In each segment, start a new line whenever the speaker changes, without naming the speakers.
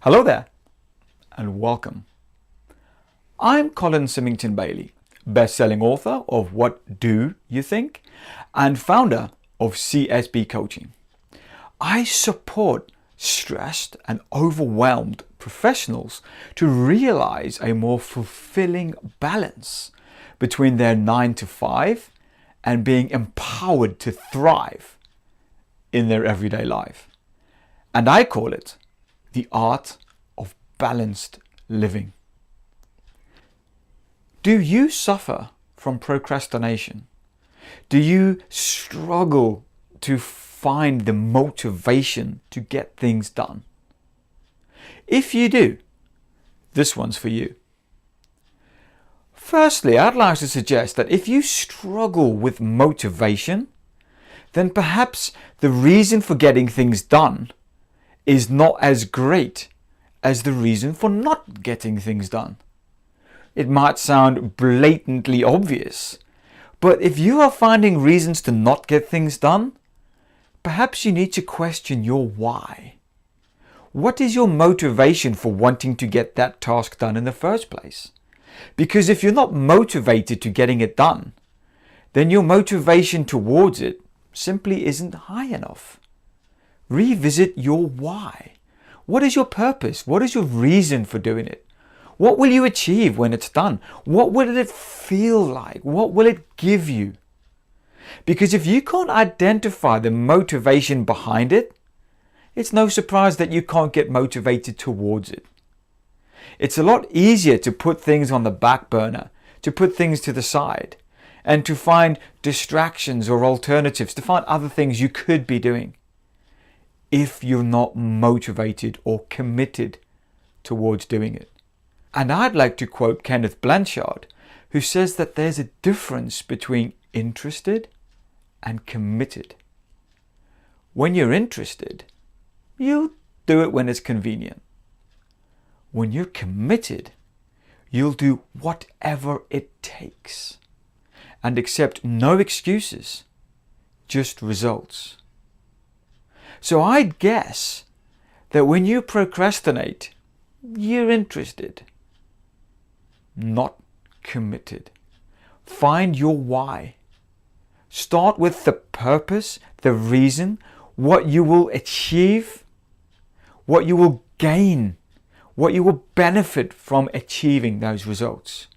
Hello there and welcome. I'm Colin Symington Bailey, best-selling author of What Do You Think and founder of CSB Coaching. I support stressed and overwhelmed professionals to realize a more fulfilling balance between their 9 to 5 and being empowered to thrive in their everyday life. And I call it the art of balanced living. Do you suffer from procrastination? Do you struggle to find the motivation to get things done? If you do, this one's for you. Firstly, I'd like to suggest that if you struggle with motivation, then perhaps the reason for getting things done is not as great as the reason for not getting things done. It might sound blatantly obvious, but if you are finding reasons to not get things done, perhaps you need to question your why. What is your motivation for wanting to get that task done in the first place? Because if you're not motivated to getting it done, then your motivation towards it simply isn't high enough. Revisit your why. What is your purpose? What is your reason for doing it? What will you achieve when it's done? What will it feel like? What will it give you? Because if you can't identify the motivation behind it, it's no surprise that you can't get motivated towards it. It's a lot easier to put things on the back burner, to put things to the side, and to find distractions or alternatives, to find other things you could be doing, if you're not motivated or committed towards doing it. And I'd like to quote Kenneth Blanchard, who says that there's a difference between interested and committed. When you're interested, you'll do it when it's convenient. When you're committed, you'll do whatever it takes and accept no excuses, just results. So I'd guess that when you procrastinate, you're interested, not committed. Find your why. Start with the purpose, the reason, what you will achieve, what you will gain, what you will benefit from achieving those results.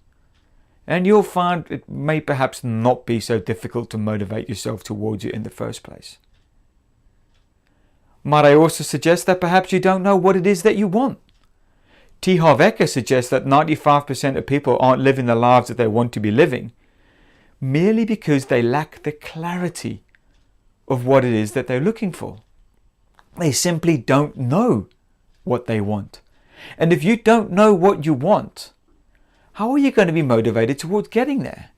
And you'll find it may perhaps not be so difficult to motivate yourself towards it in the first place. Might I also suggest that perhaps you don't know what it is that you want? T. Harv Eker suggests that 95% of people aren't living the lives that they want to be living merely because they lack the clarity of what it is that they're looking for. They simply don't know what they want. And if you don't know what you want, how are you going to be motivated towards getting there?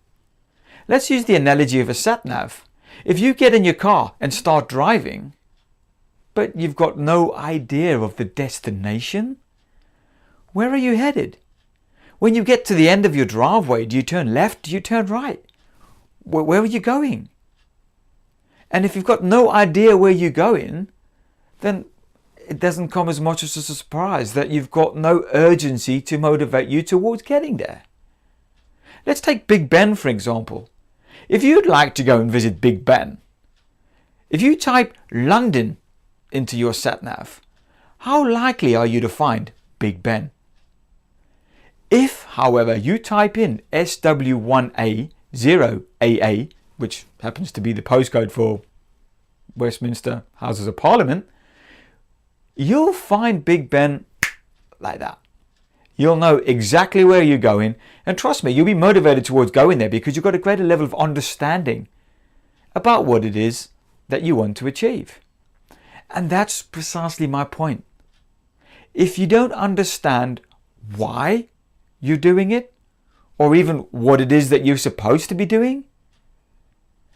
Let's use the analogy of a sat-nav. If you get in your car and start driving, but you've got no idea of the destination, where are you headed? When you get to the end of your driveway, do you turn left? Do you turn right? Where are you going? And if you've got no idea where you're going, then it doesn't come as much as a surprise that you've got no urgency to motivate you towards getting there. Let's take Big Ben, for example. If you'd like to go and visit Big Ben, if you type London into your sat-nav, how likely are you to find Big Ben? If, however, you type in SW1A0AA, which happens to be the postcode for Westminster Houses of Parliament, you'll find Big Ben like that. You'll know exactly where you're going, and trust me, you'll be motivated towards going there because you've got a greater level of understanding about what it is that you want to achieve. And that's precisely my point. If you don't understand why you're doing it, or even what it is that you're supposed to be doing,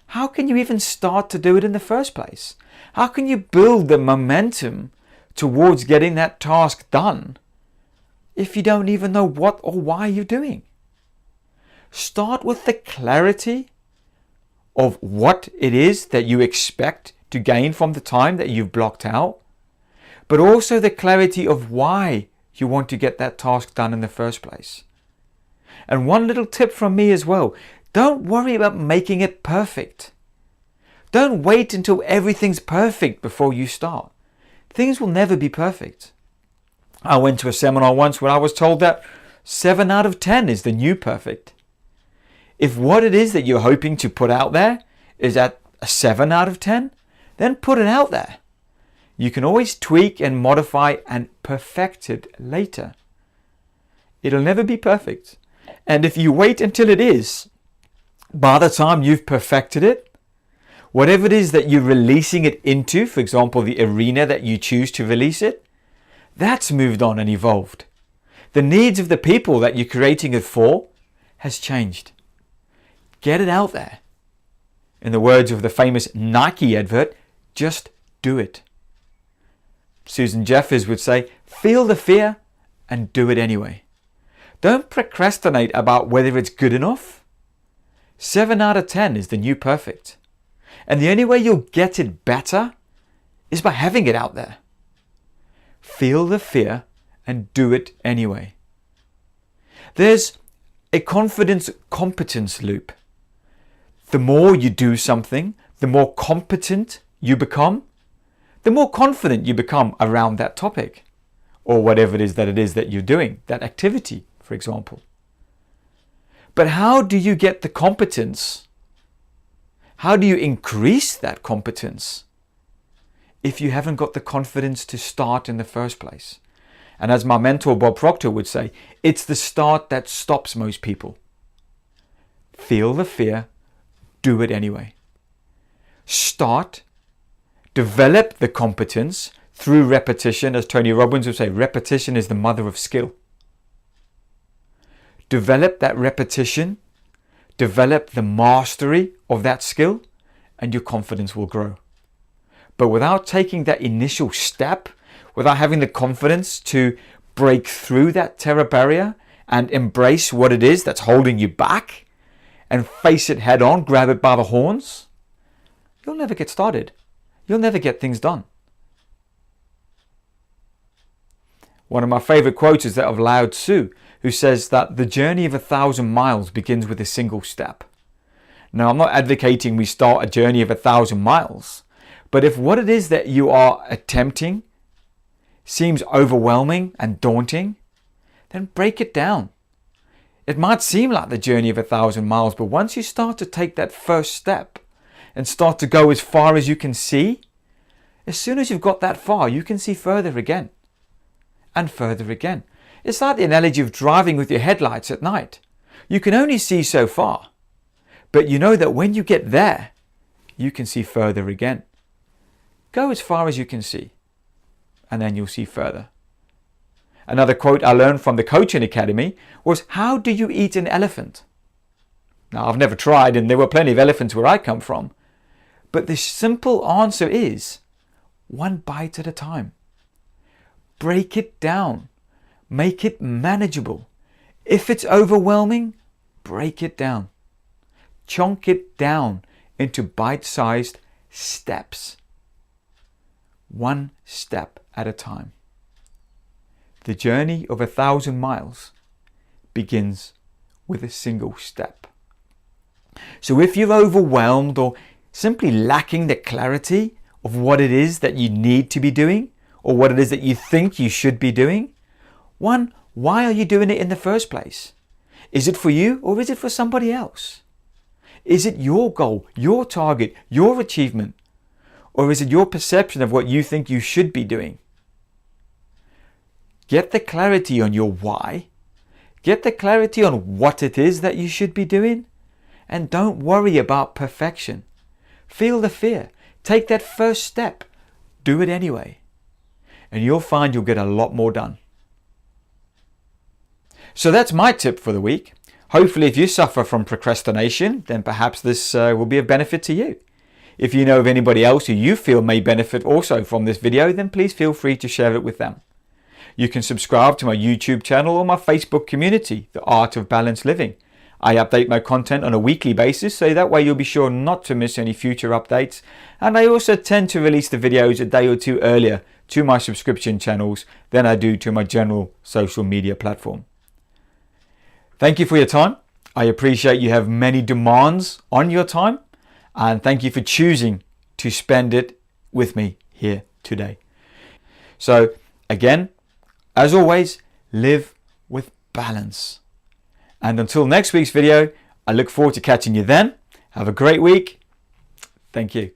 how can you even start to do it in the first place? How can you build the momentum towards getting that task done if you don't even know what or why you're doing? Start with the clarity of what it is that you expect to gain from the time that you've blocked out. but also the clarity of why you want to get that task done in the first place. And one little tip from me as well, don't worry about making it perfect. Don't wait until everything's perfect before you start. Things will never be perfect. I went to a seminar once where I was told that 7 out of 10 is the new perfect. If what it is that you're hoping to put out there is at a 7 out of 10, then put it out there. You can always tweak and modify and perfect it later. It'll never be perfect. And if you wait until it is, by the time you've perfected it, whatever it is that you're releasing it into, for example, the arena that you choose to release it, that's moved on and evolved. The needs of the people that you're creating it for has changed. Get it out there. In the words of the famous Nike advert, just do it. Susan Jeffers would say, feel the fear and do it anyway. Don't procrastinate about whether it's good enough. 7 out of 10 is the new perfect. And the only way you'll get it better is by having it out there. Feel the fear and do it anyway. There's a confidence-competence loop. The more you do something, the more competent you become, the more confident you become around that topic or whatever it is that you're doing, that activity, for example. But how do you get the competence? How do you increase that competence if you haven't got the confidence to start in the first place? And as my mentor Bob Proctor would say, it's the start that stops most people. Feel the fear, do it anyway. Start, develop the competence through repetition. As Tony Robbins would say, repetition is the mother of skill. Develop that repetition, develop the mastery of that skill, and your confidence will grow. But without taking that initial step, without having the confidence to break through that terror barrier and embrace what it is that's holding you back and face it head on, grab it by the horns, you'll never get started. You'll never get things done. One of my favorite quotes is that of Lao Tzu, who says that the journey of 1,000 miles begins with a single step. Now, I'm not advocating we start a journey of 1,000 miles, but if what it is that you are attempting seems overwhelming and daunting, then break it down. It might seem like the journey of 1,000 miles, but once you start to take that first step and start to go as far as you can see, as soon as you've got that far, you can see further again and further again. It's like the analogy of driving with your headlights at night. You can only see so far, but you know that when you get there, you can see further again. Go as far as you can see, and then you'll see further. Another quote I learned from the Coaching Academy was, how do you eat an elephant? Now, I've never tried, and there were plenty of elephants where I come from, but the simple answer is, one bite at a time. Break it down. Make it manageable. If it's overwhelming, break it down. Chunk it down into bite-sized steps. One step at a time. The journey of 1,000 miles begins with a single step. So if you're overwhelmed or simply lacking the clarity of what it is that you need to be doing or what it is that you think you should be doing, one, why are you doing it in the first place? Is it for you or is it for somebody else? Is it your goal, your target, your achievement? Or is it your perception of what you think you should be doing? Get the clarity on your why. Get the clarity on what it is that you should be doing. And don't worry about perfection. Feel the fear. Take that first step. Do it anyway. And you'll find you'll get a lot more done. So that's my tip for the week. Hopefully if you suffer from procrastination, then perhaps this will be of benefit to you. If you know of anybody else who you feel may benefit also from this video, then please feel free to share it with them. You can subscribe to my YouTube channel or my Facebook community, The Art of Balanced Living. I update my content on a weekly basis, so that way you'll be sure not to miss any future updates. And I also tend to release the videos a day or two earlier to my subscription channels than I do to my general social media platform. Thank you for your time. I appreciate you have many demands on your time, and thank you for choosing to spend it with me here today. So again, as always, live with balance. And until next week's video, I look forward to catching you then. Have a great week. Thank you.